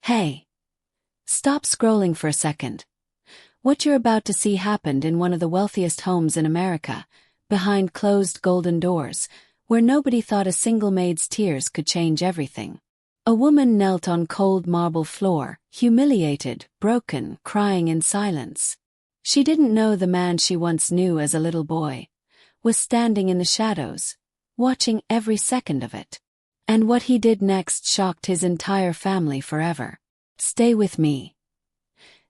Hey, stop scrolling for a second. What you're about to see happened in one of the wealthiest homes in America, behind closed golden doors, where nobody thought a single maid's tears could change everything. A woman knelt on cold marble floor, humiliated, broken, crying in silence. She didn't know the man she once knew as a little boy was standing in the shadows, watching every second of it. And what he did next shocked his entire family forever. Stay with me.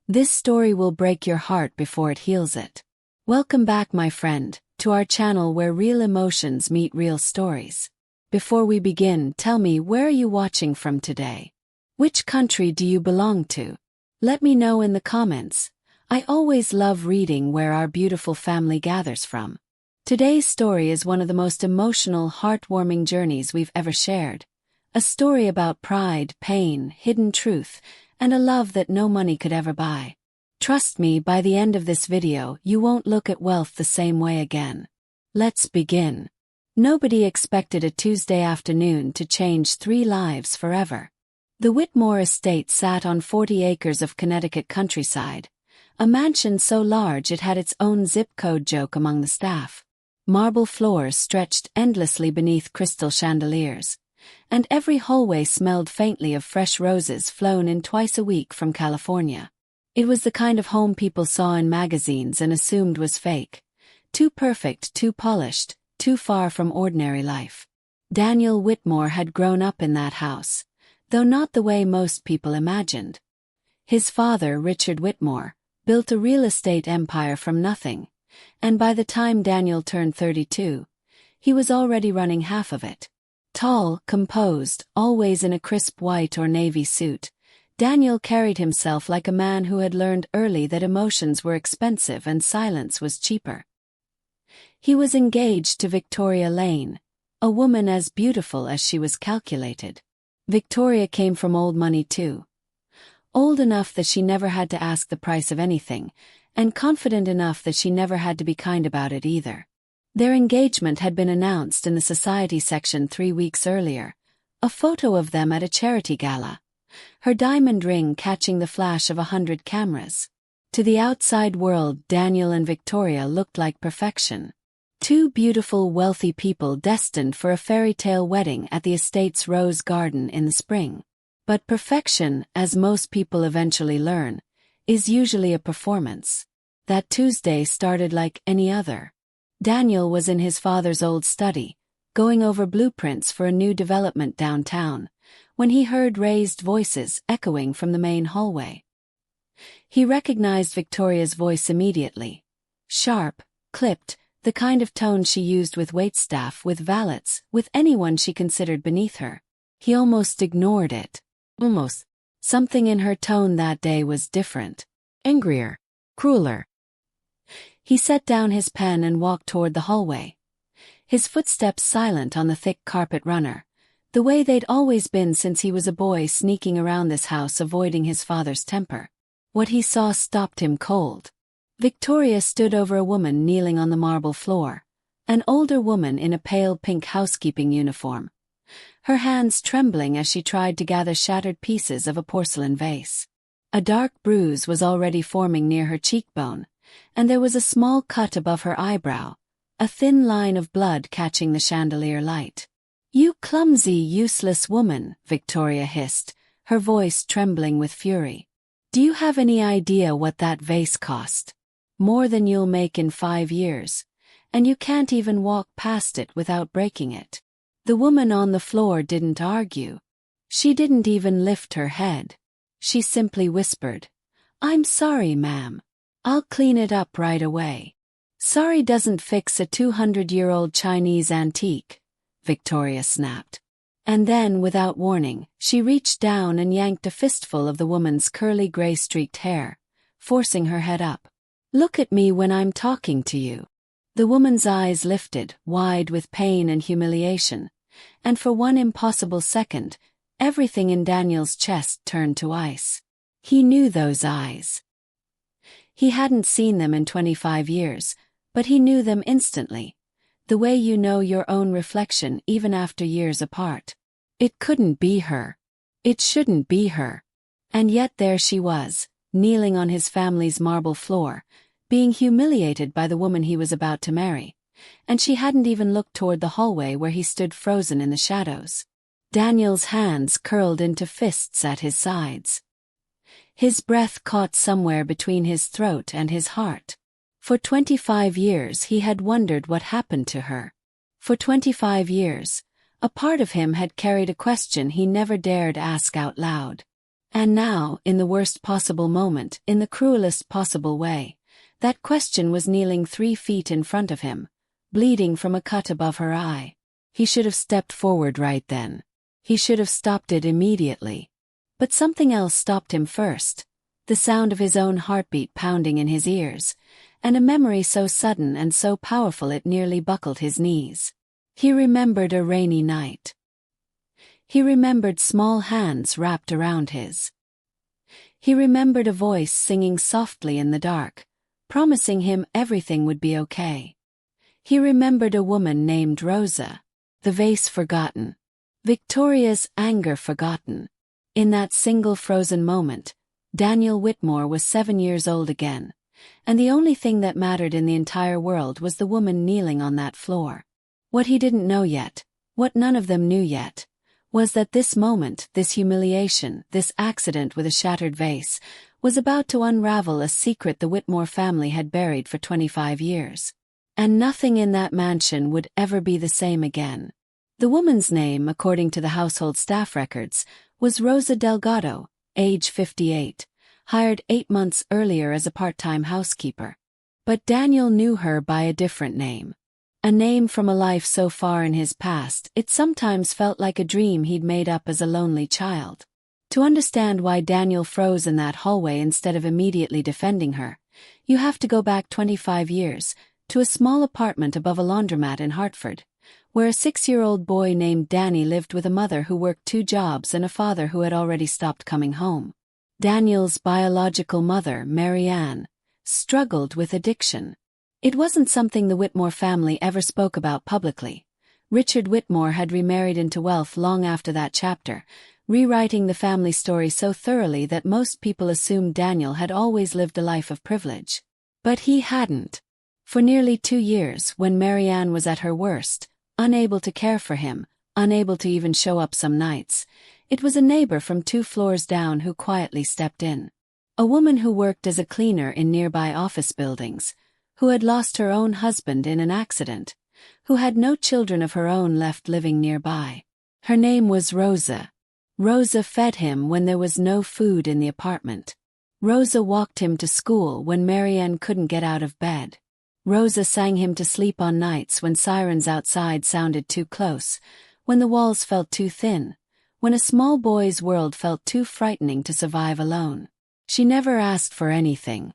This story will break your heart before it heals it. Welcome back, my friend, to our channel where real emotions meet real stories. Before we begin, tell me, where are you watching from today? Which country do you belong to? Let me know in the comments. I always love reading where our beautiful family gathers from. Today's story is one of the most emotional, heartwarming journeys we've ever shared. A story about pride, pain, hidden truth, and a love that no money could ever buy. Trust me, by the end of this video, you won't look at wealth the same way again. Let's begin. Nobody expected a Tuesday afternoon to change 3 lives forever. The Whitmore estate sat on 40 acres of Connecticut countryside, a mansion so large it had its own zip code joke among the staff. Marble floors stretched endlessly beneath crystal chandeliers, and every hallway smelled faintly of fresh roses flown in twice a week from California. It was the kind of home people saw in magazines and assumed was fake. Too perfect, too polished, too far from ordinary life. Daniel Whitmore had grown up in that house, though not the way most people imagined. His father, Richard Whitmore, built a real estate empire from nothing, and by the time Daniel turned 32, he was already running half of it. Tall, composed, always in a crisp white or navy suit, Daniel carried himself like a man who had learned early that emotions were expensive and silence was cheaper. He was engaged to Victoria Lane, a woman as beautiful as she was calculated. Victoria came from old money too. Old enough that she never had to ask the price of anything, and confident enough that she never had to be kind about it either. Their engagement had been announced in the society section 3 weeks earlier, a photo of them at a charity gala, her diamond ring catching the flash of 100 cameras. To the outside world, Daniel and Victoria looked like perfection. 2 beautiful, wealthy people destined for a fairy tale wedding at the estate's rose garden in the spring. But perfection, as most people eventually learn, is usually a performance. That Tuesday started like any other. Daniel was in his father's old study, going over blueprints for a new development downtown, when he heard raised voices echoing from the main hallway. He recognized Victoria's voice immediately. Sharp, clipped, the kind of tone she used with waitstaff, with valets, with anyone she considered beneath her. He almost ignored it. Almost. Something in her tone that day was different. Angrier. Crueler. He set down his pen and walked toward the hallway. His footsteps silent on the thick carpet runner, the way they'd always been since he was a boy sneaking around this house avoiding his father's temper. What he saw stopped him cold. Victoria stood over a woman kneeling on the marble floor, an older woman in a pale pink housekeeping uniform, her hands trembling as she tried to gather shattered pieces of a porcelain vase. A dark bruise was already forming near her cheekbone, and there was a small cut above her eyebrow, a thin line of blood catching the chandelier light. "You clumsy, useless woman," Victoria hissed, her voice trembling with fury. "Do you have any idea what that vase cost? More than you'll make in 5 years, and you can't even walk past it without breaking it." The woman on the floor didn't argue. She didn't even lift her head. She simply whispered, "I'm sorry, ma'am. I'll clean it up right away." "Sorry doesn't fix a 200-year-old Chinese antique," Victoria snapped. And then, without warning, she reached down and yanked a fistful of the woman's curly gray-streaked hair, forcing her head up. "Look at me when I'm talking to you." The woman's eyes lifted, wide with pain and humiliation, and for one impossible second, everything in Daniel's chest turned to ice. He knew those eyes. He hadn't seen them in 25 years, but he knew them instantly, the way you know your own reflection even after years apart. It couldn't be her. It shouldn't be her. And yet there she was, kneeling on his family's marble floor, being humiliated by the woman he was about to marry. And she hadn't even looked toward the hallway where he stood frozen in the shadows. Daniel's hands curled into fists at his sides. His breath caught somewhere between his throat and his heart. For 25 years he had wondered what happened to her. For 25 years, a part of him had carried a question he never dared ask out loud. And now, in the worst possible moment, in the cruelest possible way, that question was kneeling 3 feet in front of him, bleeding from a cut above her eye. He should have stepped forward right then. He should have stopped it immediately. But something else stopped him first. The sound of his own heartbeat pounding in his ears, and a memory so sudden and so powerful it nearly buckled his knees. He remembered a rainy night. He remembered small hands wrapped around his. He remembered a voice singing softly in the dark, promising him everything would be okay. He remembered a woman named Rosa, the vase forgotten, Victoria's anger forgotten. In that single frozen moment, Daniel Whitmore was 7 years old again, and the only thing that mattered in the entire world was the woman kneeling on that floor. What he didn't know yet, what none of them knew yet, was that this moment, this humiliation, this accident with a shattered vase, was about to unravel a secret the Whitmore family had buried for 25 years. And nothing in that mansion would ever be the same again. The woman's name, according to the household staff records, was Rosa Delgado, age 58, hired 8 months earlier as a part-time housekeeper. But Daniel knew her by a different name. A name from a life so far in his past, it sometimes felt like a dream he'd made up as a lonely child. To understand why Daniel froze in that hallway instead of immediately defending her, you have to go back 25 years, to a small apartment above a laundromat in Hartford, where a 6-year-old boy named Danny lived with a mother who worked 2 jobs and a father who had already stopped coming home. Daniel's biological mother, Mary Ann, struggled with addiction. It wasn't something the Whitmore family ever spoke about publicly. Richard Whitmore had remarried into wealth long after that chapter, rewriting the family story so thoroughly that most people assumed Daniel had always lived a life of privilege. But he hadn't. For nearly 2 years, when Mary Ann was at her worst, unable to care for him, unable to even show up some nights, it was a neighbor from 2 floors down who quietly stepped in. A woman who worked as a cleaner in nearby office buildings, who had lost her own husband in an accident, who had no children of her own left living nearby. Her name was Rosa. Rosa fed him when there was no food in the apartment. Rosa walked him to school when Mary Ann couldn't get out of bed. Rosa sang him to sleep on nights when sirens outside sounded too close, when the walls felt too thin, when a small boy's world felt too frightening to survive alone. She never asked for anything.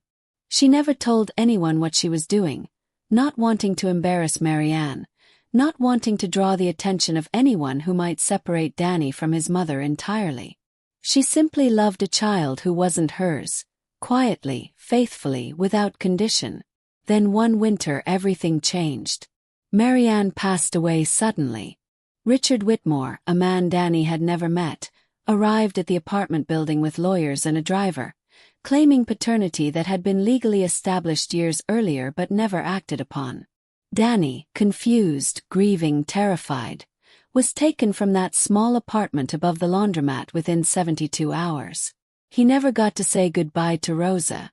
She never told anyone what she was doing, not wanting to embarrass Mary Ann, not wanting to draw the attention of anyone who might separate Danny from his mother entirely. She simply loved a child who wasn't hers, quietly, faithfully, without condition. Then one winter everything changed. Mary Ann passed away suddenly. Richard Whitmore, a man Danny had never met, arrived at the apartment building with lawyers and a driver, claiming paternity that had been legally established years earlier but never acted upon. Danny, confused, grieving, terrified, was taken from that small apartment above the laundromat within 72 hours. He never got to say goodbye to Rosa.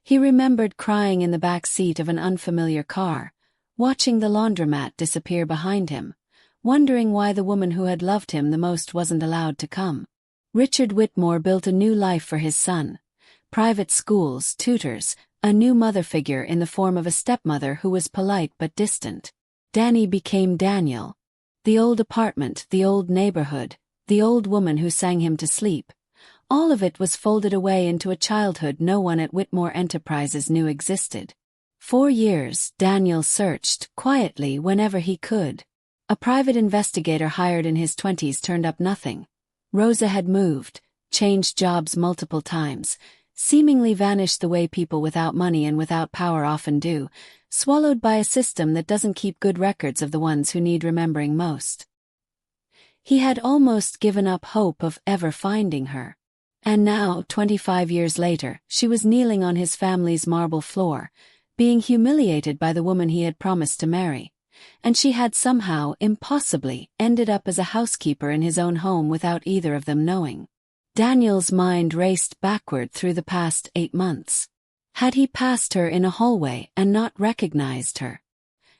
He remembered crying in the back seat of an unfamiliar car, watching the laundromat disappear behind him, wondering why the woman who had loved him the most wasn't allowed to come. Richard Whitmore built a new life for his son. Private schools, tutors, a new mother figure in the form of a stepmother who was polite but distant. Danny became Daniel. The old apartment, the old neighborhood, the old woman who sang him to sleep. All of it was folded away into a childhood no one at Whitmore Enterprises knew existed. 4 years, Daniel searched, quietly, whenever he could. A private investigator hired in his 20s turned up nothing. Rosa had moved, changed jobs multiple times, seemingly vanished the way people without money and without power often do, swallowed by a system that doesn't keep good records of the ones who need remembering most. He had almost given up hope of ever finding her. And now, 25 years later, she was kneeling on his family's marble floor, being humiliated by the woman he had promised to marry. And she had somehow, impossibly, ended up as a housekeeper in his own home without either of them knowing. Daniel's mind raced backward through the past 8 months. Had he passed her in a hallway and not recognized her?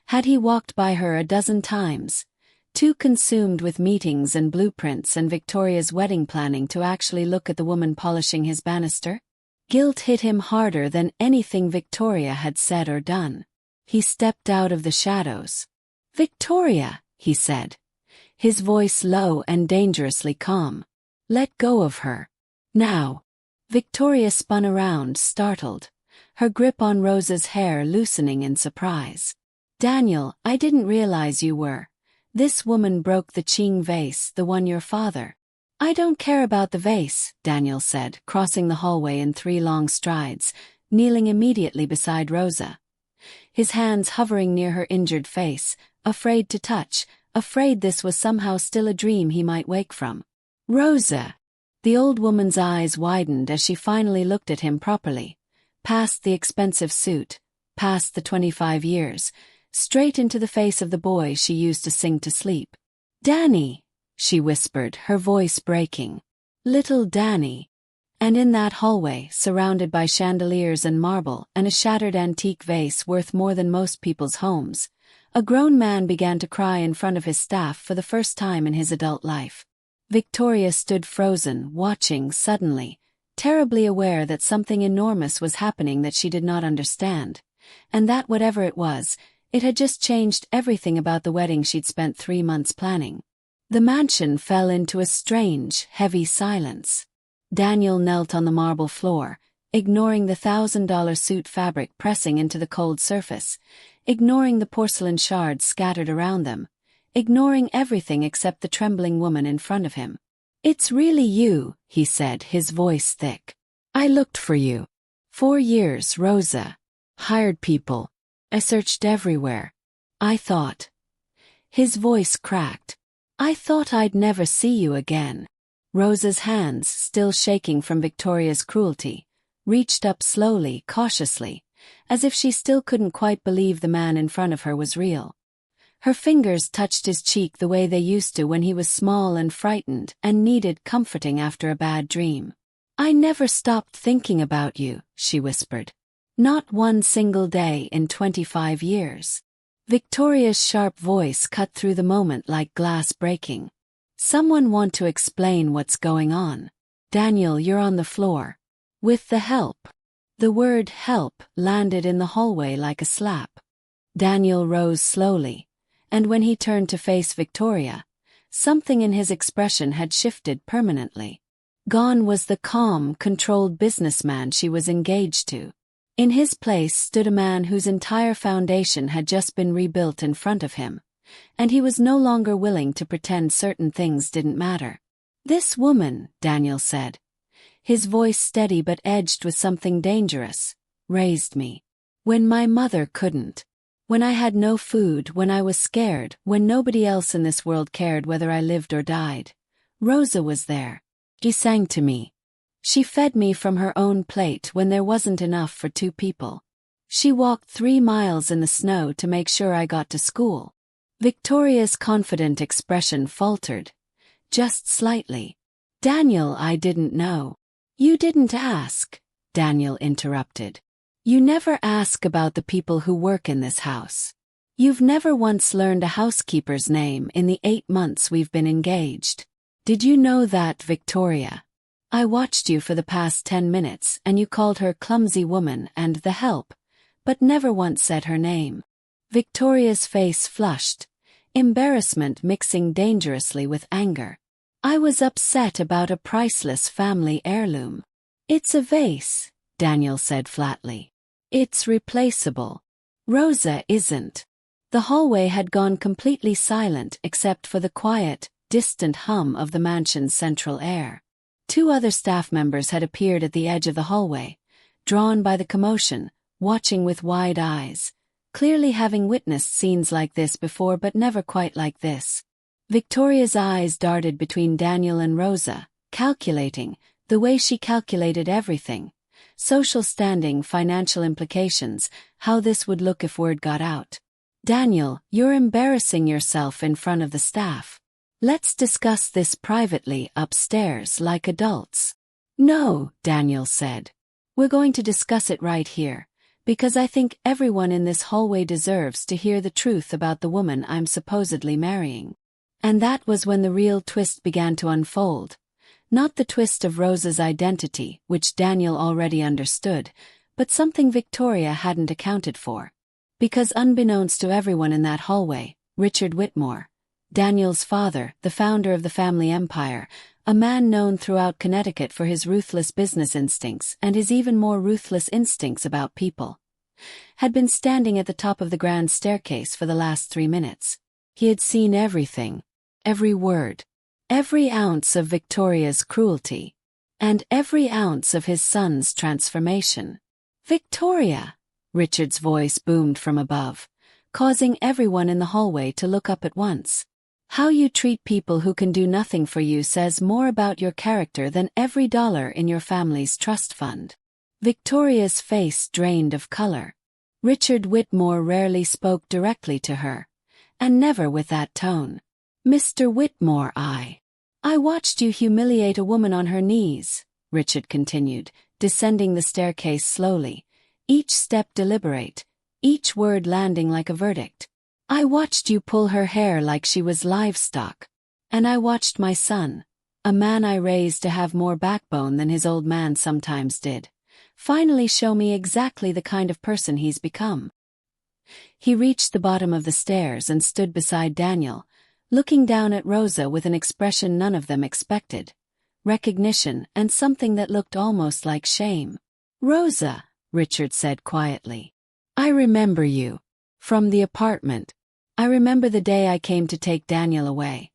Had he walked by her a dozen times, too consumed with meetings and blueprints and Victoria's wedding planning to actually look at the woman polishing his banister? Guilt hit him harder than anything Victoria had said or done. He stepped out of the shadows. "Victoria," he said, his voice low and dangerously calm. "Let go of her. Now." Victoria spun around, startled, her grip on Rosa's hair loosening in surprise. "Daniel, I didn't realize you were. This woman broke the Qing vase, the one your father." "I don't care about the vase," Daniel said, crossing the hallway in 3 long strides, kneeling immediately beside Rosa, his hands hovering near her injured face, afraid to touch, afraid this was somehow still a dream he might wake from. "Rosa!" The old woman's eyes widened as she finally looked at him properly, past the expensive suit, past the 25 years, straight into the face of the boy she used to sing to sleep. "Danny," she whispered, her voice breaking. "Little Danny." And in that hallway, surrounded by chandeliers and marble and a shattered antique vase worth more than most people's homes, a grown man began to cry in front of his staff for the first time in his adult life. Victoria stood frozen, watching, suddenly, terribly aware that something enormous was happening that she did not understand, and that whatever it was, it had just changed everything about the wedding she'd spent 3 months planning. The mansion fell into a strange, heavy silence. Daniel knelt on the marble floor, ignoring the $1,000 suit fabric pressing into the cold surface, ignoring the porcelain shards scattered around them, ignoring everything except the trembling woman in front of him. "It's really you," he said, his voice thick. "I looked for you. 4 years, Rosa. Hired people. I searched everywhere. I thought." His voice cracked. "I thought I'd never see you again." Rosa's hands, still shaking from Victoria's cruelty, reached up slowly, cautiously, as if she still couldn't quite believe the man in front of her was real. Her fingers touched his cheek the way they used to when he was small and frightened and needed comforting after a bad dream. "I never stopped thinking about you," she whispered. "Not one single day in 25 years." Victoria's sharp voice cut through the moment like glass breaking. "Someone want to explain what's going on? Daniel, you're on the floor. With the help." The word help landed in the hallway like a slap. Daniel rose slowly, and when he turned to face Victoria, something in his expression had shifted permanently. Gone was the calm, controlled businessman she was engaged to. In his place stood a man whose entire foundation had just been rebuilt in front of him, and he was no longer willing to pretend certain things didn't matter. "This woman," Daniel said, his voice steady but edged with something dangerous, "raised me. When my mother couldn't. When I had no food, when I was scared, when nobody else in this world cared whether I lived or died. Rosa was there. She sang to me. She fed me from her own plate when there wasn't enough for 2 people. She walked 3 miles in the snow to make sure I got to school." Victoria's confident expression faltered, just slightly. "Daniel, I didn't know." "You didn't ask," Daniel interrupted. "You never ask about the people who work in this house. You've never once learned a housekeeper's name in the 8 months we've been engaged. Did you know that, Victoria? I watched you for the past 10 minutes and you called her clumsy woman and the help, but never once said her name." Victoria's face flushed, embarrassment mixing dangerously with anger. "I was upset about a priceless family heirloom." "It's a vase," Daniel said flatly. "It's replaceable. Rosa isn't." The hallway had gone completely silent except for the quiet, distant hum of the mansion's central air. 2 other staff members had appeared at the edge of the hallway, drawn by the commotion, watching with wide eyes, clearly having witnessed scenes like this before but never quite like this. Victoria's eyes darted between Daniel and Rosa, calculating, The way she calculated everything. Social standing, financial implications, how this would look if word got out. Daniel, you're embarrassing yourself in front of the staff. Let's discuss this privately upstairs like adults. No, Daniel said. We're going to discuss it right here, because I think everyone in this hallway deserves to hear the truth about the woman I'm supposedly marrying. And that was when the real twist began to unfold. Not the twist of Rosa's identity, which Daniel already understood, but something Victoria hadn't accounted for. Because unbeknownst to everyone in that hallway, Richard Whitmore, Daniel's father, the founder of the family empire, a man known throughout Connecticut for his ruthless business instincts and his even more ruthless instincts about people, had been standing at the top of the grand staircase for the last 3 minutes. He had seen everything, every word, every ounce of Victoria's cruelty, and every ounce of his son's transformation. Victoria! Richard's voice boomed from above, causing everyone in the hallway to look up at once. How you treat people who can do nothing for you says more about your character than every dollar in your family's trust fund. Victoria's face drained of color. Richard Whitmore rarely spoke directly to her, and never with that tone. Mr. Whitmore, I watched you humiliate a woman on her knees, Richard continued, descending the staircase slowly, each step deliberate, each word landing like a verdict. I watched you pull her hair like she was livestock. And I watched my son, a man I raised to have more backbone than his old man sometimes did, finally show me exactly the kind of person he's become. He reached the bottom of the stairs and stood beside Daniel, looking down at Rosa with an expression none of them expected. Recognition and something that looked almost like shame. Rosa, Richard said quietly. I remember you. From the apartment. I remember the day I came to take Daniel away,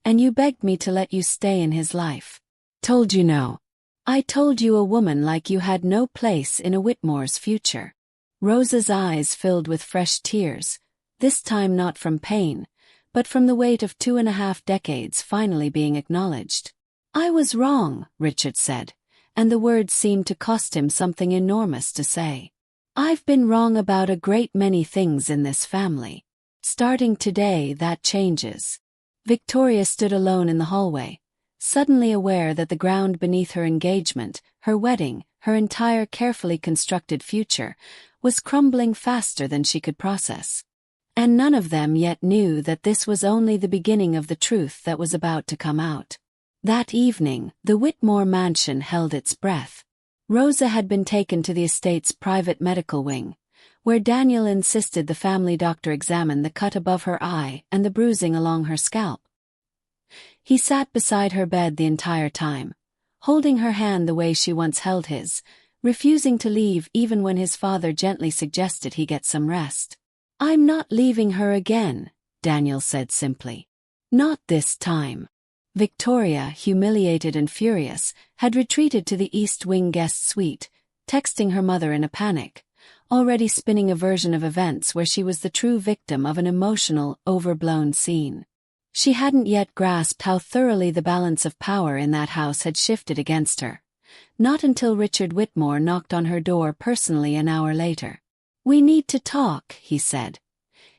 and you begged me to let you stay in his life. Told you no. I told you a woman like you had no place in a Whitmore's future. Rosa's eyes filled with fresh tears, this time not from pain, but from the weight of 2.5 decades finally being acknowledged. I was wrong, Richard said, and the words seemed to cost him something enormous to say. I've been wrong about a great many things in this family. Starting today, that changes. Victoria stood alone in the hallway, suddenly aware that the ground beneath her engagement, her wedding, her entire carefully constructed future, was crumbling faster than she could process. And none of them yet knew that this was only the beginning of the truth that was about to come out. That evening, the Whitmore mansion held its breath. Rosa had been taken to the estate's private medical wing, where Daniel insisted the family doctor examine the cut above her eye and the bruising along her scalp. He sat beside her bed the entire time, holding her hand the way she once held his, refusing to leave even when his father gently suggested he get some rest. I'm not leaving her again, Daniel said simply. Not this time. Victoria, humiliated and furious, had retreated to the East Wing guest suite, texting her mother in a panic, already spinning a version of events where she was the true victim of an emotional, overblown scene. She hadn't yet grasped how thoroughly the balance of power in that house had shifted against her. Not until Richard Whitmore knocked on her door personally an hour later. We need to talk, he said,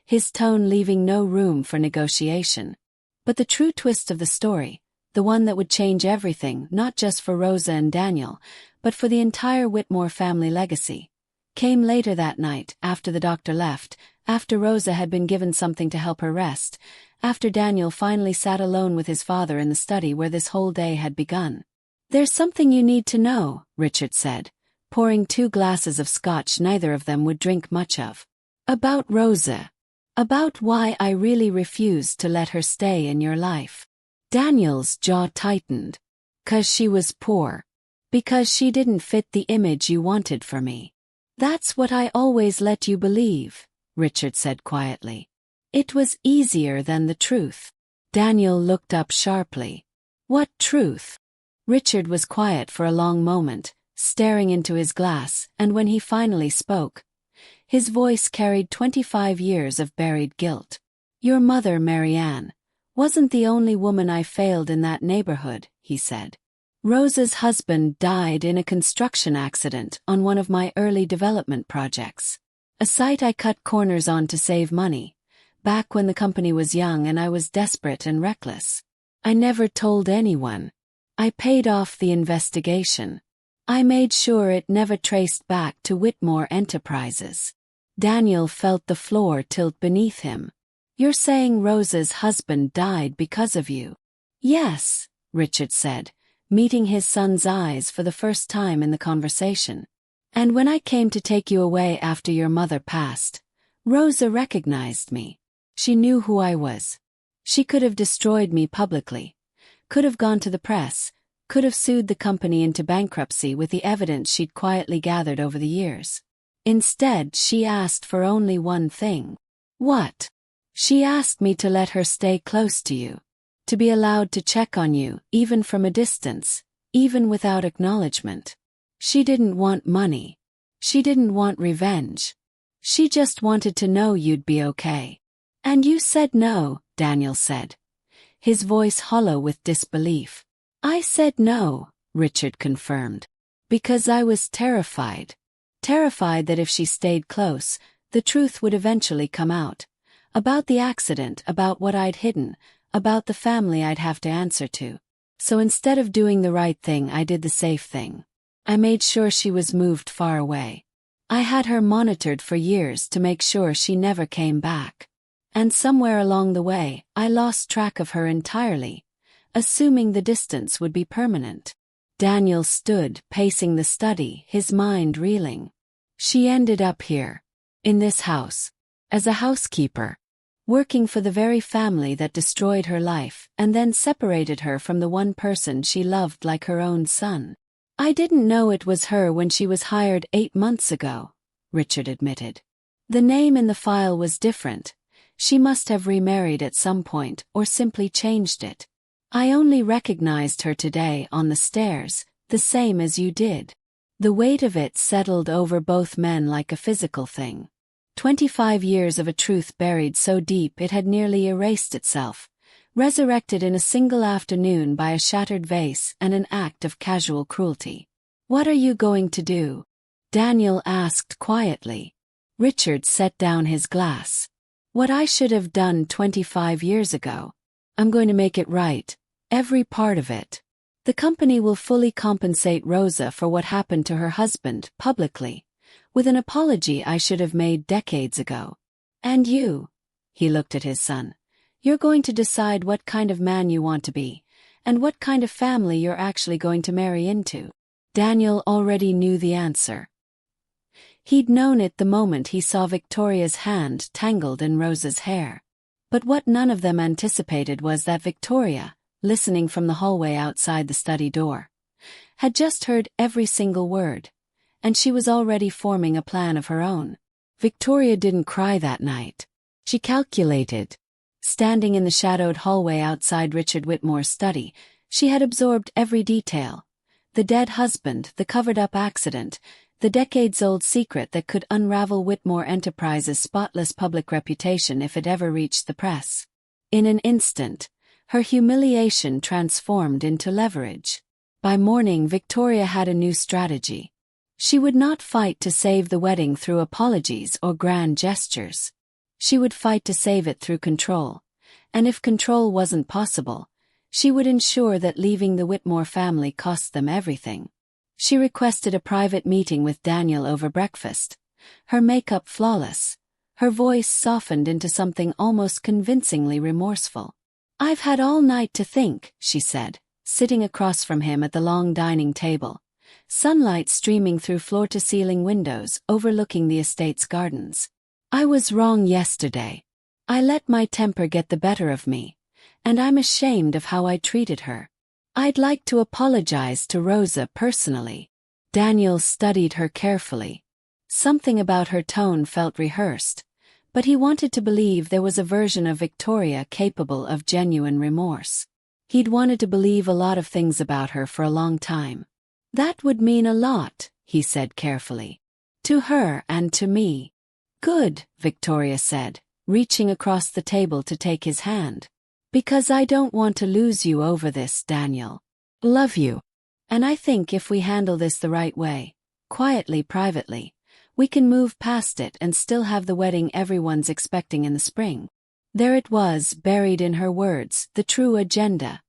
his tone leaving no room for negotiation. But the true twist of the story, the one that would change everything not just for Rosa and Daniel, but for the entire Whitmore family legacy, came later that night after the doctor left, after Rosa had been given something to help her rest, after Daniel finally sat alone with his father in the study where this whole day had begun. There's something you need to know, Richard said, pouring 2 glasses of scotch neither of them would drink much of. About Rosa. About why I really refused to let her stay in your life. Daniel's jaw tightened. 'Cause she was poor. Because she didn't fit the image you wanted for me. That's what I always let you believe, Richard said quietly. It was easier than the truth. Daniel looked up sharply. What truth? Richard was quiet for a long moment, staring into his glass, and when he finally spoke, his voice carried 25 years of buried guilt. Your mother, Marianne, wasn't the only woman I failed in that neighborhood, he said. Rosa's husband died in a construction accident on one of my early development projects. A site I cut corners on to save money, back when the company was young and I was desperate and reckless. I never told anyone. I paid off the investigation. I made sure it never traced back to Whitmore Enterprises. Daniel felt the floor tilt beneath him. You're saying Rosa's husband died because of you? Yes, Richard said, meeting his son's eyes for the first time in the conversation. And when I came to take you away after your mother passed, Rosa recognized me. She knew who I was. She could have destroyed me publicly, could have gone to the press, could have sued the company into bankruptcy with the evidence she'd quietly gathered over the years. Instead, she asked for only one thing. What? She asked me to let her stay close to you, to be allowed to check on you, even from a distance, even without acknowledgement. She didn't want money. She didn't want revenge. She just wanted to know you'd be okay. And you said no, Daniel said, his voice hollow with disbelief. I said no, Richard confirmed, because I was terrified. Terrified that if she stayed close, the truth would eventually come out. About the accident, about what I'd hidden, about the family I'd have to answer to. So instead of doing the right thing, I did the safe thing. I made sure she was moved far away. I had her monitored for years to make sure she never came back. And somewhere along the way, I lost track of her entirely, assuming the distance would be permanent. Daniel stood, pacing the study, his mind reeling. She ended up here, in this house, as a housekeeper, working for the very family that destroyed her life and then separated her from the one person she loved like her own son. I didn't know it was her when she was hired 8 months ago, Richard admitted. The name in the file was different. She must have remarried at some point or simply changed it. I only recognized her today on the stairs, the same as you did. The weight of it settled over both men like a physical thing. 25 years of a truth buried so deep it had nearly erased itself, resurrected in a single afternoon by a shattered vase and an act of casual cruelty. What are you going to do? Daniel asked quietly. Richard set down his glass. What I should have done 25 years ago. I'm going to make it right. Every part of it. The company will fully compensate Rosa for what happened to her husband, publicly, with an apology I should have made decades ago. And you, he looked at his son, you're going to decide what kind of man you want to be, and what kind of family you're actually going to marry into. Daniel already knew the answer. He'd known it the moment he saw Victoria's hand tangled in Rosa's hair. But what none of them anticipated was that Victoria, listening from the hallway outside the study door, had just heard every single word, and she was already forming a plan of her own. Victoria didn't cry that night. She calculated. Standing in the shadowed hallway outside Richard Whitmore's study, she had absorbed every detail. The dead husband, the covered-up accident, the decades-old secret that could unravel Whitmore Enterprises' spotless public reputation if it ever reached the press. In an instant, her humiliation transformed into leverage. By morning, Victoria had a new strategy. She would not fight to save the wedding through apologies or grand gestures. She would fight to save it through control, and if control wasn't possible, she would ensure that leaving the Whitmore family cost them everything. She requested a private meeting with Daniel over breakfast, her makeup flawless, her voice softened into something almost convincingly remorseful. I've had all night to think, she said, sitting across from him at the long dining table, sunlight streaming through floor-to-ceiling windows overlooking the estate's gardens. I was wrong yesterday. I let my temper get the better of me, and I'm ashamed of how I treated her. I'd like to apologize to Rosa personally. Daniel studied her carefully. Something about her tone felt rehearsed, but he wanted to believe there was a version of Victoria capable of genuine remorse. He'd wanted to believe a lot of things about her for a long time. That would mean a lot, he said carefully. To her and to me. Good, Victoria said, reaching across the table to take his hand. Because I don't want to lose you over this, Daniel. Love you. And I think if we handle this the right way, quietly, privately, we can move past it and still have the wedding everyone's expecting in the spring. There it was, buried in her words, the true agenda.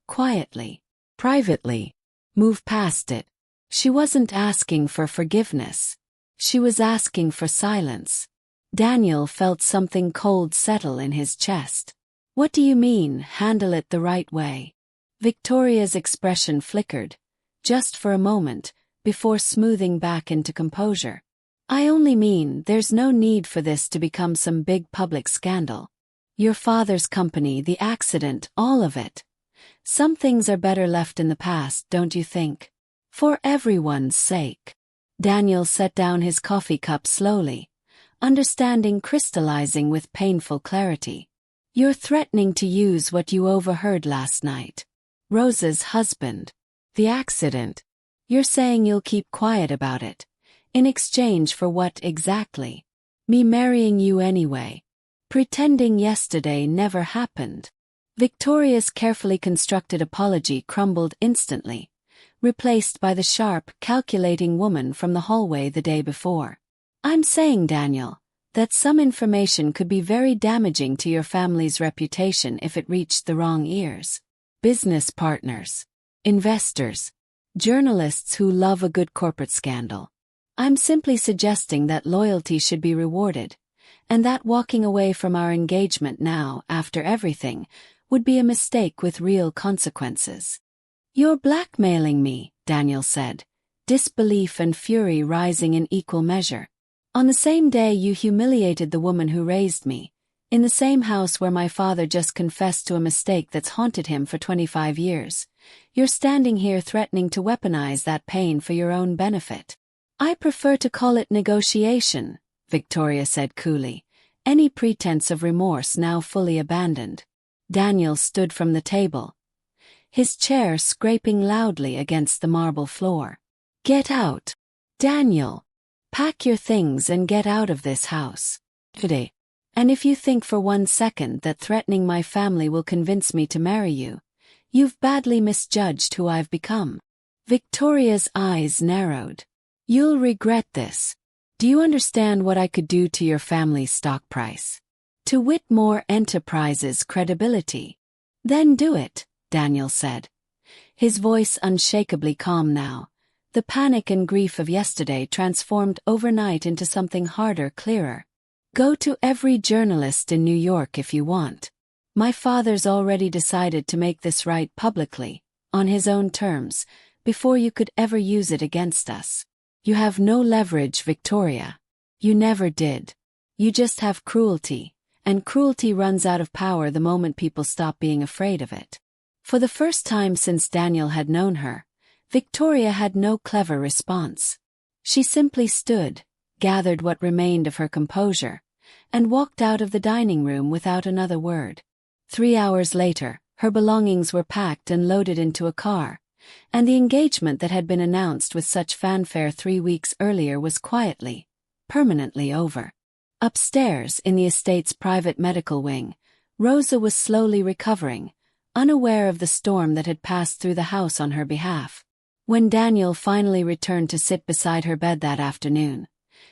Quietly, privately, move past it. She wasn't asking for forgiveness. She was asking for silence. Daniel felt something cold settle in his chest. What do you mean, handle it the right way? Victoria's expression flickered, just for a moment, before smoothing back into composure. I only mean there's no need for this to become some big public scandal. Your father's company, the accident, all of it. Some things are better left in the past, don't you think? For everyone's sake. Daniel set down his coffee cup slowly, understanding crystallizing with painful clarity. You're threatening to use what you overheard last night. Rosa's husband. The accident. You're saying you'll keep quiet about it. In exchange for what exactly? Me marrying you anyway. Pretending yesterday never happened. Victoria's carefully constructed apology crumbled instantly, replaced by the sharp, calculating woman from the hallway the day before. I'm saying, Daniel, that some information could be very damaging to your family's reputation if it reached the wrong ears. Business partners, investors, journalists who love a good corporate scandal. I'm simply suggesting that loyalty should be rewarded, and that walking away from our engagement now, after everything, would be a mistake with real consequences. You're blackmailing me, Daniel said, disbelief and fury rising in equal measure. On the same day you humiliated the woman who raised me, in the same house where my father just confessed to a mistake that's haunted him for 25 years, you're standing here threatening to weaponize that pain for your own benefit. I prefer to call it negotiation, Victoria said coolly, any pretense of remorse now fully abandoned. Daniel stood from the table, his chair scraping loudly against the marble floor. Get out. Daniel. Pack your things and get out of this house. Today. And if you think for 1 second that threatening my family will convince me to marry you, you've badly misjudged who I've become. Victoria's eyes narrowed. You'll regret this. Do you understand what I could do to your family's stock price? To Whitmore Enterprises' credibility? Then do it, Daniel said, his voice unshakably calm now. The panic and grief of yesterday transformed overnight into something harder, clearer. Go to every journalist in New York if you want. My father's already decided to make this right publicly, on his own terms, before you could ever use it against us. You have no leverage, Victoria. You never did. You just have cruelty, and cruelty runs out of power the moment people stop being afraid of it. For the first time since Daniel had known her, Victoria had no clever response. She simply stood, gathered what remained of her composure, and walked out of the dining room without another word. 3 hours later, her belongings were packed and loaded into a car, and the engagement that had been announced with such fanfare 3 weeks earlier was quietly, permanently over. Upstairs, in the estate's private medical wing, Rosa was slowly recovering, unaware of the storm that had passed through the house on her behalf. When Daniel finally returned to sit beside her bed that afternoon,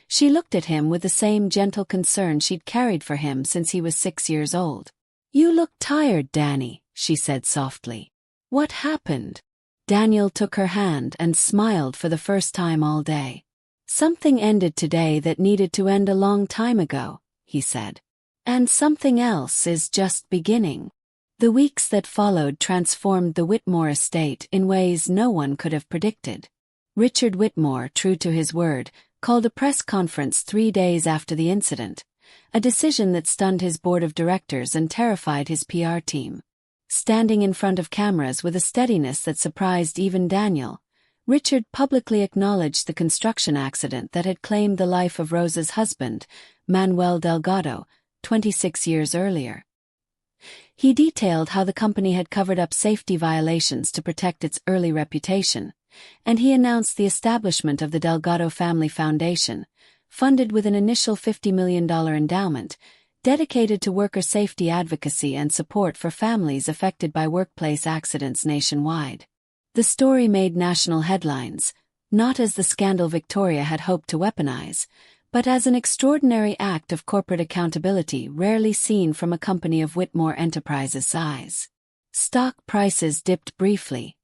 she looked at him with the same gentle concern she'd carried for him since he was 6 years old. You look tired, Danny, she said softly. What happened? Daniel took her hand and smiled for the first time all day. Something ended today that needed to end a long time ago, he said. And something else is just beginning. The weeks that followed transformed the Whitmore estate in ways no one could have predicted. Richard Whitmore, true to his word, called a press conference 3 days after the incident, a decision that stunned his board of directors and terrified his PR team. Standing in front of cameras with a steadiness that surprised even Daniel, Richard publicly acknowledged the construction accident that had claimed the life of Rosa's husband, Manuel Delgado, 26 years earlier. He detailed how the company had covered up safety violations to protect its early reputation, and he announced the establishment of the Delgado Family Foundation, funded with an initial $50 million endowment, dedicated to worker safety advocacy and support for families affected by workplace accidents nationwide. The story made national headlines, not as the scandal Victoria had hoped to weaponize, but as an extraordinary act of corporate accountability rarely seen from a company of Whitmore Enterprises' size. Stock prices dipped briefly,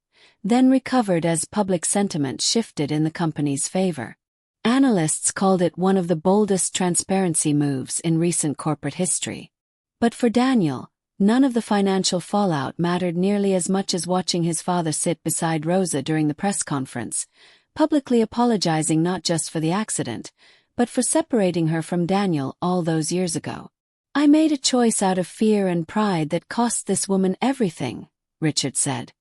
then recovered as public sentiment shifted in the company's favor. Analysts called it one of the boldest transparency moves in recent corporate history. But for Daniel, none of the financial fallout mattered nearly as much as watching his father sit beside Rosa during the press conference, publicly apologizing not just for the accident, but for separating her from Daniel all those years ago. "I made a choice out of fear and pride that cost this woman everything," Richard said,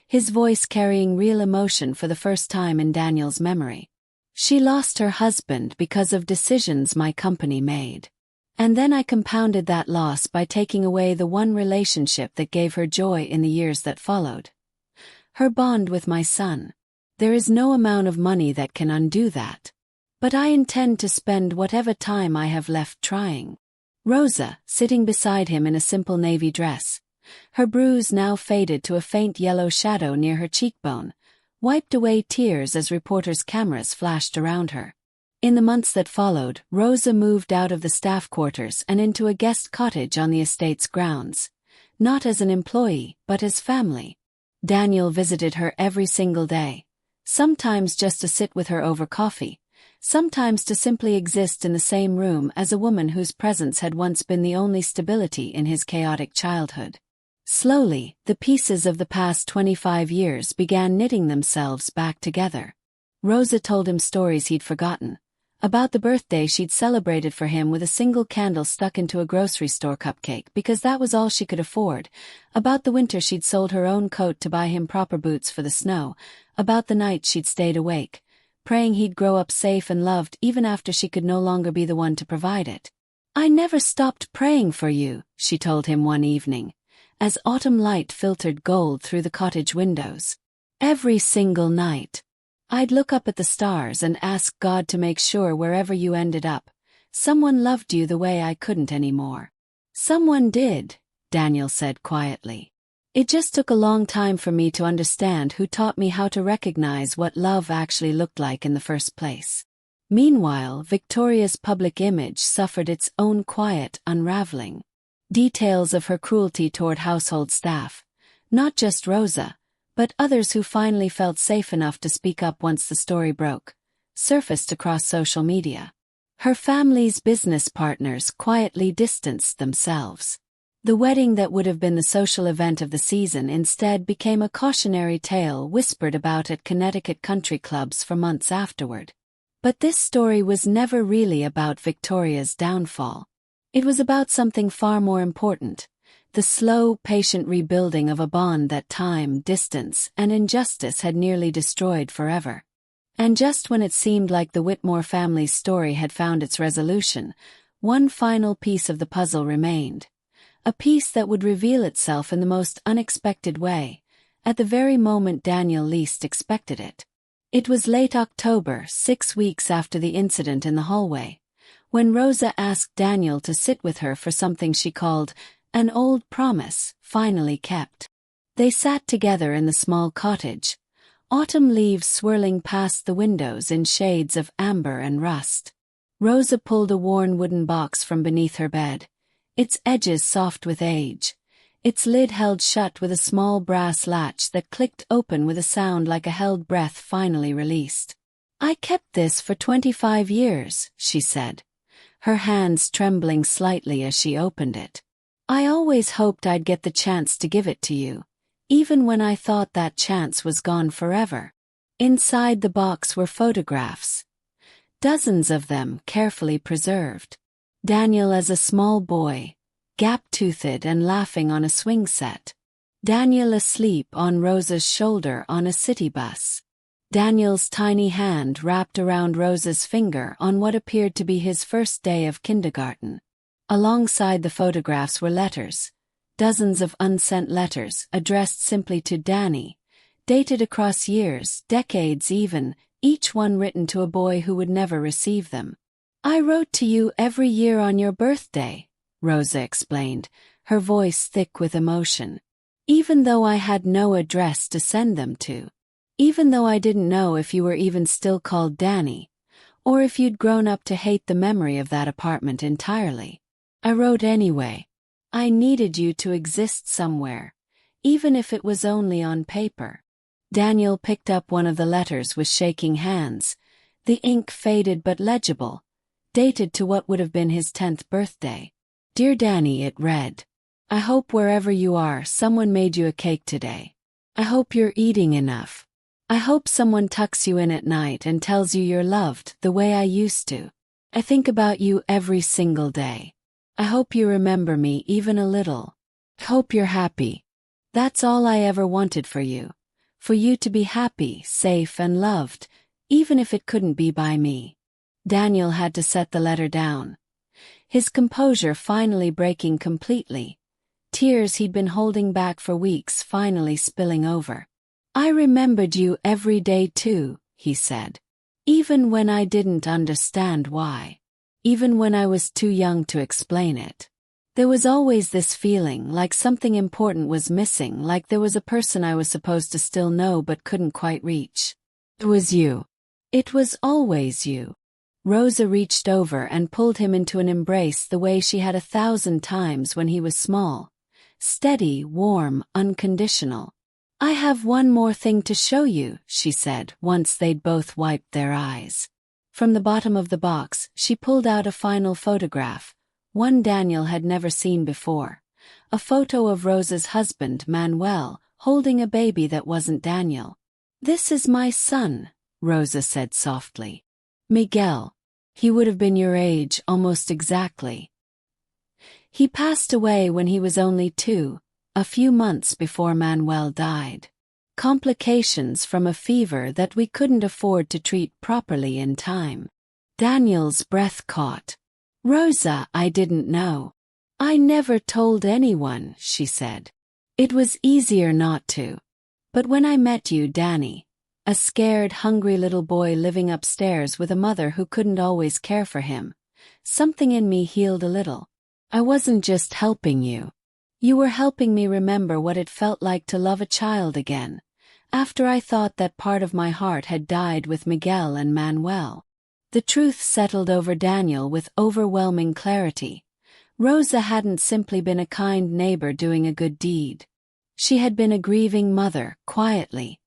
his voice carrying real emotion for the first time in Daniel's memory. "She lost her husband because of decisions my company made. And then I compounded that loss by taking away the one relationship that gave her joy in the years that followed. Her bond with my son. There is no amount of money that can undo that. But I intend to spend whatever time I have left trying." Rosa, sitting beside him in a simple navy dress, her bruise now faded to a faint yellow shadow near her cheekbone, wiped away tears as reporters' cameras flashed around her. In the months that followed, Rosa moved out of the staff quarters and into a guest cottage on the estate's grounds, not as an employee, but as family. Daniel visited her every single day, sometimes just to sit with her over coffee, sometimes to simply exist in the same room as a woman whose presence had once been the only stability in his chaotic childhood. Slowly, the pieces of the past 25 years began knitting themselves back together. Rosa told him stories he'd forgotten, about the birthday she'd celebrated for him with a single candle stuck into a grocery store cupcake because that was all she could afford, about the winter she'd sold her own coat to buy him proper boots for the snow, about the night she'd stayed awake, praying he'd grow up safe and loved even after she could no longer be the one to provide it. "I never stopped praying for you," she told him one evening, as autumn light filtered gold through the cottage windows. "Every single night. I'd look up at the stars and ask God to make sure wherever you ended up, someone loved you the way I couldn't anymore." "Someone did," Daniel said quietly. "It just took a long time for me to understand who taught me how to recognize what love actually looked like in the first place." Meanwhile, Victoria's public image suffered its own quiet unraveling. Details of her cruelty toward household staff, not just Rosa, but others who finally felt safe enough to speak up once the story broke, surfaced across social media. Her family's business partners quietly distanced themselves. The wedding that would have been the social event of the season instead became a cautionary tale whispered about at Connecticut country clubs for months afterward. But this story was never really about Victoria's downfall. It was about something far more important, the slow, patient rebuilding of a bond that time, distance, and injustice had nearly destroyed forever. And just when it seemed like the Whitmore family's story had found its resolution, one final piece of the puzzle remained. A piece that would reveal itself in the most unexpected way, at the very moment Daniel least expected it. It was late October, 6 weeks after the incident in the hallway, when Rosa asked Daniel to sit with her for something she called an old promise, finally kept. They sat together in the small cottage, autumn leaves swirling past the windows in shades of amber and rust. Rosa pulled a worn wooden box from beneath her bed, its edges soft with age, its lid held shut with a small brass latch that clicked open with a sound like a held breath finally released. "I kept this for 25 years, she said, her hands trembling slightly as she opened it. "I always hoped I'd get the chance to give it to you, even when I thought that chance was gone forever." Inside the box were photographs, dozens of them carefully preserved. Daniel as a small boy, gap-toothed and laughing on a swing set. Daniel asleep on Rosa's shoulder on a city bus. Daniel's tiny hand wrapped around Rosa's finger on what appeared to be his first day of kindergarten. Alongside the photographs were letters, dozens of unsent letters addressed simply to Danny, dated across years, decades even, each one written to a boy who would never receive them. "I wrote to you every year on your birthday," Rosa explained, her voice thick with emotion. Even though I had no address to send them to. Even though I didn't know if you were even still called Danny, or if you'd grown up to hate the memory of that apartment entirely. I wrote anyway. I needed you to exist somewhere, even if it was only on paper. Daniel picked up one of the letters with shaking hands, the ink faded but legible, dated to what would have been his 10th birthday. Dear Danny, it read. I hope wherever you are, someone made you a cake today. I hope you're eating enough. I hope someone tucks you in at night and tells you you're loved the way I used to. I think about you every single day. I hope you remember me even a little. I hope you're happy. That's all I ever wanted for you to be happy, safe and loved, even if it couldn't be by me. Daniel had to set the letter down, his composure finally breaking completely, tears he'd been holding back for weeks finally spilling over. I remembered you every day too, he said. Even when I didn't understand why. Even when I was too young to explain it. There was always this feeling like something important was missing, like there was a person I was supposed to still know but couldn't quite reach. It was you. It was always you. Rosa reached over and pulled him into an embrace the way she had 1,000 times when he was small. Steady, warm, unconditional. I have one more thing to show you, she said, once they'd both wiped their eyes. From the bottom of the box, she pulled out a final photograph, one Daniel had never seen before. A photo of Rosa's husband, Manuel, holding a baby that wasn't Daniel. This is my son, Rosa said softly. Miguel. He would have been your age, almost exactly. He passed away when he was only 2, a few months before Manuel died. Complications from a fever that we couldn't afford to treat properly in time. Daniel's breath caught. Rosa, I didn't know. I never told anyone, she said. It was easier not to. But when I met you, Danny, a scared, hungry little boy living upstairs with a mother who couldn't always care for him, something in me healed a little. I wasn't just helping you. You were helping me remember what it felt like to love a child again, after I thought that part of my heart had died with Miguel and Manuel. The truth settled over Daniel with overwhelming clarity. Rosa hadn't simply been a kind neighbor doing a good deed. She had been a grieving mother, quietly,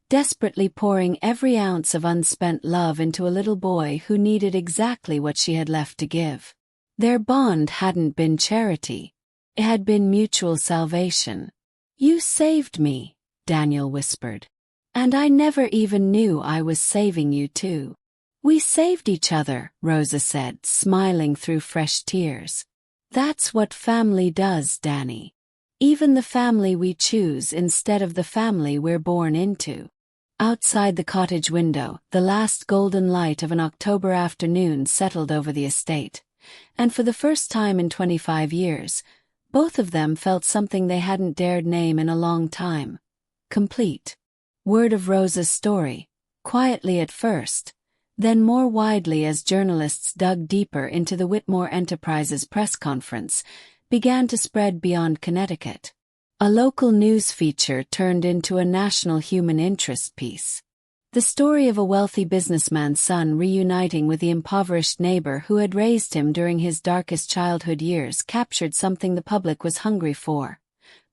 desperately pouring every ounce of unspent love into a little boy who needed exactly what she had left to give. Their bond hadn't been charity. It had been mutual salvation. You saved me, Daniel whispered. And I never even knew I was saving you too. We saved each other, Rosa said, smiling through fresh tears. That's what family does, Danny. Even the family we choose instead of the family we're born into. Outside the cottage window, the last golden light of an October afternoon settled over the estate, and for the first time in 25 years, both of them felt something they hadn't dared name in a long time. Complete. Word of Rosa's story, quietly at first, then more widely as journalists dug deeper into the Whitmore Enterprises press conference, began to spread beyond Connecticut. A local news feature turned into a national human interest piece. The story of a wealthy businessman's son reuniting with the impoverished neighbor who had raised him during his darkest childhood years captured something the public was hungry for.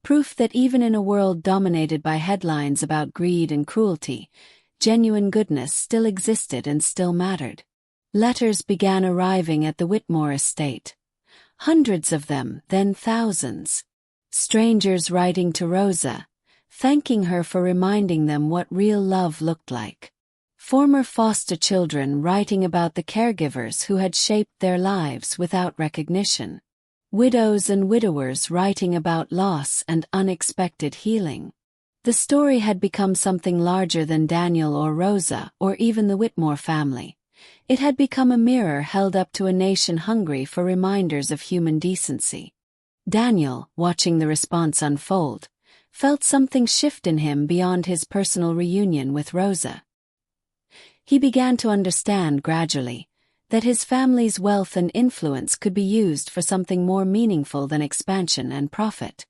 Proof that even in a world dominated by headlines about greed and cruelty, genuine goodness still existed and still mattered. Letters began arriving at the Whitmore estate. Hundreds of them, then thousands. Strangers writing to Rosa, thanking her for reminding them what real love looked like. Former foster children writing about the caregivers who had shaped their lives without recognition. Widows and widowers writing about loss and unexpected healing. The story had become something larger than Daniel or Rosa or even the Whitmore family. It had become a mirror held up to a nation hungry for reminders of human decency. Daniel, watching the response unfold, felt something shift in him beyond his personal reunion with Rosa. He began to understand gradually that his family's wealth and influence could be used for something more meaningful than expansion and profit.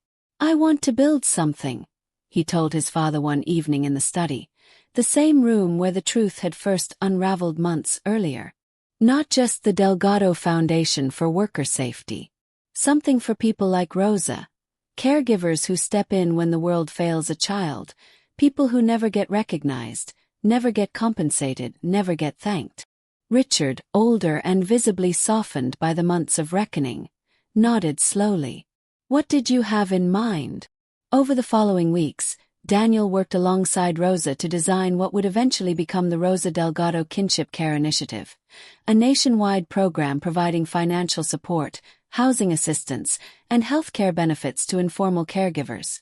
"I want to build something," he told his father one evening in the study, the same room where the truth had first unraveled months earlier. Not just the Delgado Foundation for worker safety. Something for people like Rosa, caregivers who step in when the world fails a child, people who never get recognized, never get compensated, never get thanked. Richard, older and visibly softened by the months of reckoning, nodded slowly. "What did you have in mind?" Over the following weeks, Daniel worked alongside Rosa to design what would eventually become the Rosa Delgado Kinship Care Initiative, a nationwide program providing financial support, housing assistance, and healthcare benefits to informal caregivers.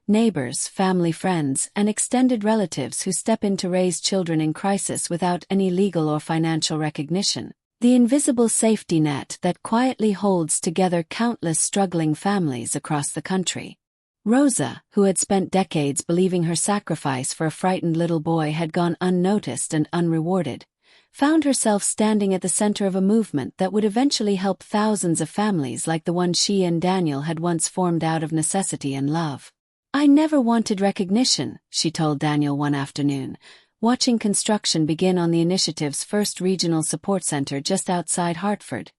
Neighbors, family friends, and extended relatives who step in to raise children in crisis without any legal or financial recognition. The invisible safety net that quietly holds together countless struggling families across the country. Rosa, who had spent decades believing her sacrifice for a frightened little boy had gone unnoticed and unrewarded, found herself standing at the center of a movement that would eventually help thousands of families like the one she and Daniel had once formed out of necessity and love. "I never wanted recognition," she told Daniel one afternoon, watching construction begin on the initiative's first regional support center just outside Hartford.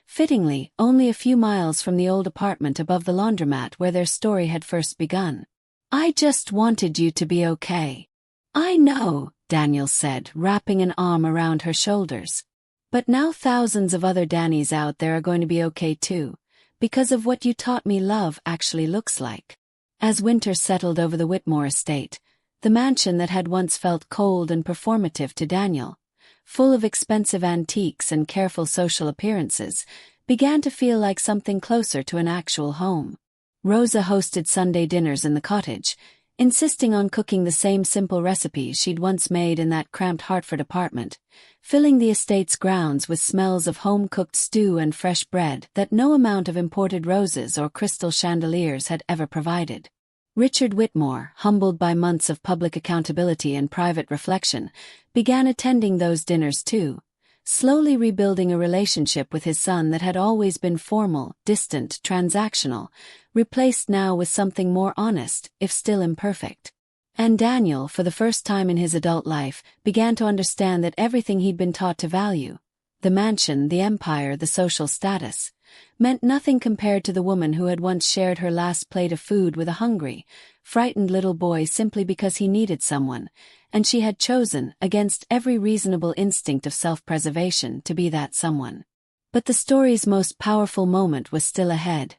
Fittingly, only a few miles from the old apartment above the laundromat where their story had first begun. "I just wanted you to be okay." "I know," Daniel said, wrapping an arm around her shoulders. "But now thousands of other Dannies out there are going to be okay too, because of what you taught me love actually looks like." As winter settled over the Whitmore estate, the mansion that had once felt cold and performative to Daniel, full of expensive antiques and careful social appearances, began to feel like something closer to an actual home. Rosa hosted Sunday dinners in the cottage, insisting on cooking the same simple recipes she'd once made in that cramped Hartford apartment, filling the estate's grounds with smells of home-cooked stew and fresh bread that no amount of imported roses or crystal chandeliers had ever provided. Richard Whitmore, humbled by months of public accountability and private reflection, began attending those dinners too, slowly rebuilding a relationship with his son that had always been formal, distant, transactional, replaced now with something more honest, if still imperfect. And Daniel, for the first time in his adult life, began to understand that everything he'd been taught to value, the mansion, the empire, the social status, meant nothing compared to the woman who had once shared her last plate of food with a hungry, frightened little boy simply because he needed someone, and she had chosen, against every reasonable instinct of self-preservation, to be that someone. But the story's most powerful moment was still ahead,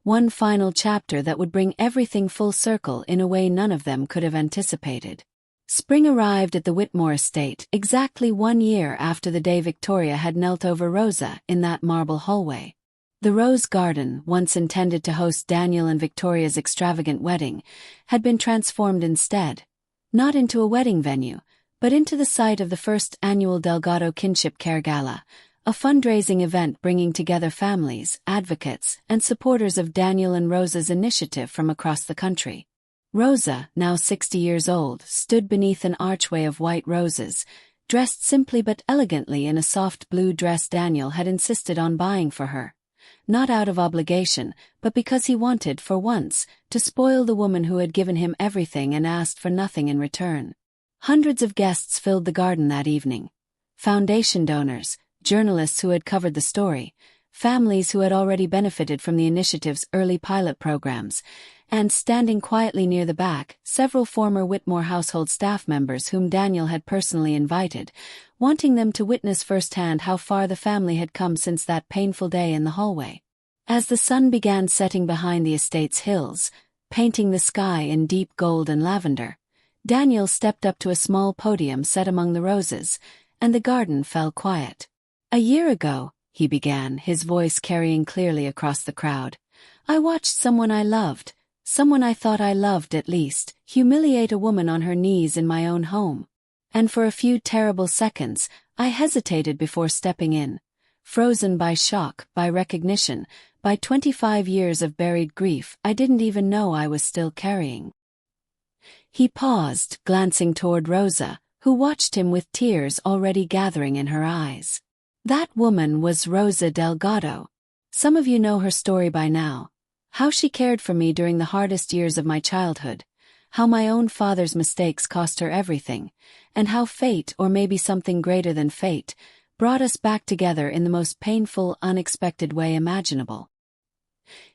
one final chapter that would bring everything full circle in a way none of them could have anticipated. Spring arrived at the Whitmore estate exactly 1 year after the day Victoria had knelt over Rosa in that marble hallway. The Rose Garden, once intended to host Daniel and Victoria's extravagant wedding, had been transformed instead, not into a wedding venue, but into the site of the first annual Delgado Kinship Care Gala, a fundraising event bringing together families, advocates, and supporters of Daniel and Rosa's initiative from across the country. Rosa, now 60 years old, stood beneath an archway of white roses, dressed simply but elegantly in a soft blue dress Daniel had insisted on buying for her. Not out of obligation, but because he wanted, for once, to spoil the woman who had given him everything and asked for nothing in return. Hundreds of guests filled the garden that evening. Foundation donors, journalists who had covered the story, families who had already benefited from the initiative's early pilot programs, and, standing quietly near the back, several former Whitmore household staff members whom Daniel had personally invited, wanting them to witness firsthand how far the family had come since that painful day in the hallway. As the sun began setting behind the estate's hills, painting the sky in deep gold and lavender, Daniel stepped up to a small podium set among the roses, and the garden fell quiet. "A year ago," he began, his voice carrying clearly across the crowd, "I watched someone I loved, someone I thought I loved at least, humiliate a woman on her knees in my own home. And for a few terrible seconds, I hesitated before stepping in, frozen by shock, by recognition, by 25 years of buried grief I didn't even know I was still carrying." He paused, glancing toward Rosa, who watched him with tears already gathering in her eyes. That woman was Rosa Delgado. Some of you know her story by now. How she cared for me during the hardest years of my childhood, how my own father's mistakes cost her everything, and how fate, or maybe something greater than fate, brought us back together in the most painful, unexpected way imaginable.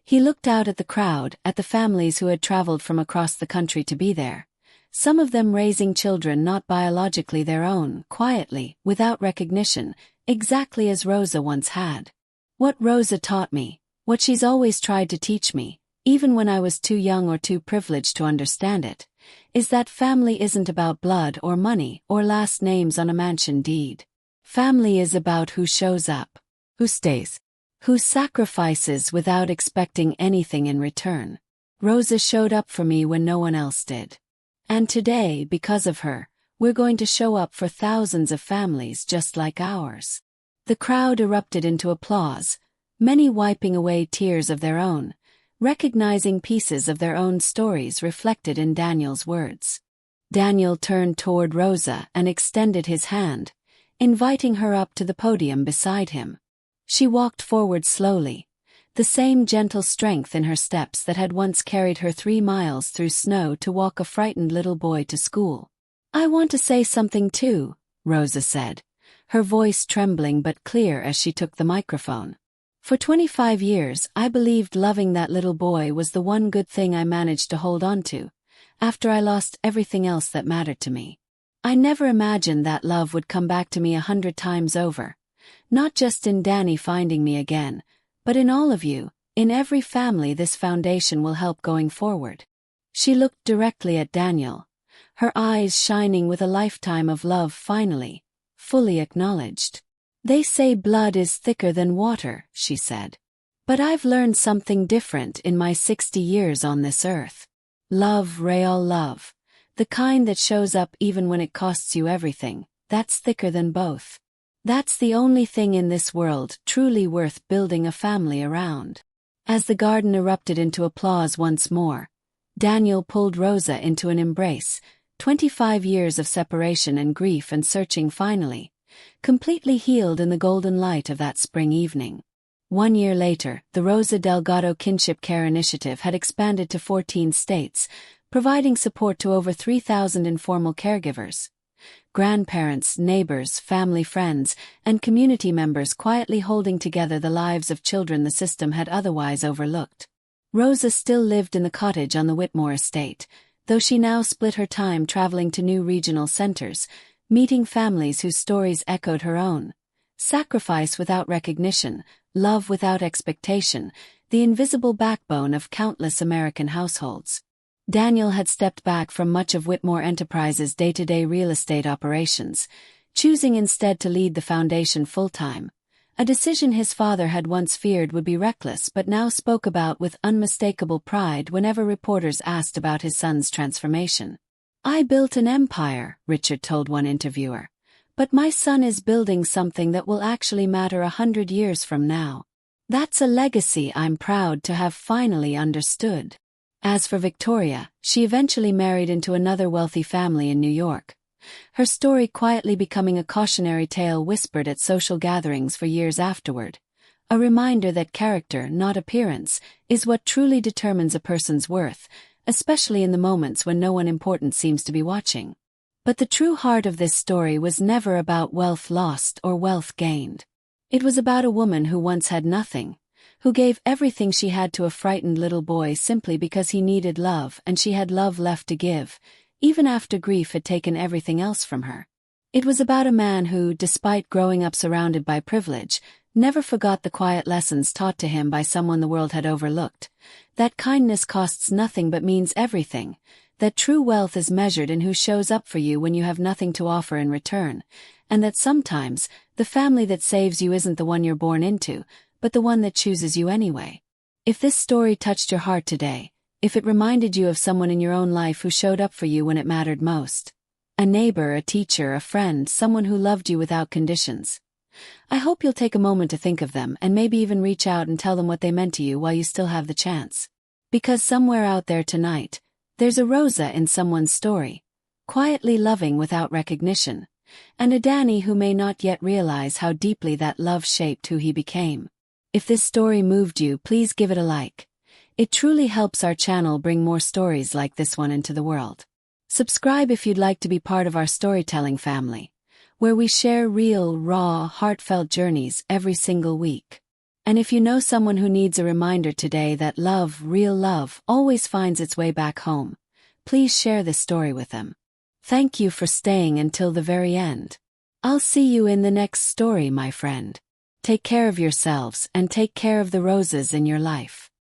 He looked out at the crowd, at the families who had traveled from across the country to be there, some of them raising children not biologically their own, quietly, without recognition, exactly as Rosa once had. What Rosa taught me, what she's always tried to teach me, even when I was too young or too privileged to understand it, is that family isn't about blood or money or last names on a mansion deed. Family is about who shows up, who stays, who sacrifices without expecting anything in return. Rosa showed up for me when no one else did. And today, because of her, we're going to show up for thousands of families just like ours. The crowd erupted into applause, many wiping away tears of their own, recognizing pieces of their own stories reflected in Daniel's words. Daniel turned toward Rosa and extended his hand, inviting her up to the podium beside him. She walked forward slowly, the same gentle strength in her steps that had once carried her 3 miles through snow to walk a frightened little boy to school. "I want to say something too," Rosa said, her voice trembling but clear as she took the microphone. "For 25 years, I believed loving that little boy was the one good thing I managed to hold on to, after I lost everything else that mattered to me. I never imagined that love would come back to me 100 times over, not just in Danny finding me again, but in all of you, in every family this foundation will help going forward." She looked directly at Daniel, her eyes shining with a lifetime of love finally, fully acknowledged. "They say blood is thicker than water," she said. "But I've learned something different in my 60 years on this earth. Love, real love, the kind that shows up even when it costs you everything, that's thicker than both. That's the only thing in this world truly worth building a family around." As the garden erupted into applause once more, Daniel pulled Rosa into an embrace, 25 years of separation and grief and searching finally, completely healed in the golden light of that spring evening. 1 year later, the Rosa Delgado Kinship Care Initiative had expanded to 14 states, providing support to over 3,000 informal caregivers. Grandparents, neighbors, family friends, and community members quietly holding together the lives of children the system had otherwise overlooked. Rosa still lived in the cottage on the Whitmore estate, though she now split her time traveling to new regional centers, meeting families whose stories echoed her own. Sacrifice without recognition, love without expectation, the invisible backbone of countless American households. Daniel had stepped back from much of Whitmore Enterprises' day-to-day real estate operations, choosing instead to lead the foundation full-time, a decision his father had once feared would be reckless but now spoke about with unmistakable pride whenever reporters asked about his son's transformation. "I built an empire," Richard told one interviewer, "but my son is building something that will actually matter 100 years from now. That's a legacy I'm proud to have finally understood." As for Victoria, she eventually married into another wealthy family in New York, her story quietly becoming a cautionary tale whispered at social gatherings for years afterward, a reminder that character, not appearance, is what truly determines a person's worth, especially in the moments when no one important seems to be watching. But the true heart of this story was never about wealth lost or wealth gained. It was about a woman who once had nothing, who gave everything she had to a frightened little boy simply because he needed love and she had love left to give, even after grief had taken everything else from her. It was about a man who, despite growing up surrounded by privilege, never forgot the quiet lessons taught to him by someone the world had overlooked, that kindness costs nothing but means everything, that true wealth is measured in who shows up for you when you have nothing to offer in return, and that sometimes, the family that saves you isn't the one you're born into, but the one that chooses you anyway. If this story touched your heart today, if it reminded you of someone in your own life who showed up for you when it mattered most, a neighbor, a teacher, a friend, someone who loved you without conditions, I hope you'll take a moment to think of them and maybe even reach out and tell them what they meant to you while you still have the chance. Because somewhere out there tonight, there's a Rosa in someone's story, quietly loving without recognition, and a Danny who may not yet realize how deeply that love shaped who he became. If this story moved you, please give it a like. It truly helps our channel bring more stories like this one into the world. Subscribe if you'd like to be part of our storytelling family, where we share real, raw, heartfelt journeys every single week. And if you know someone who needs a reminder today that love, real love, always finds its way back home, please share this story with them. Thank you for staying until the very end. I'll see you in the next story, my friend. Take care of yourselves and take care of the roses in your life.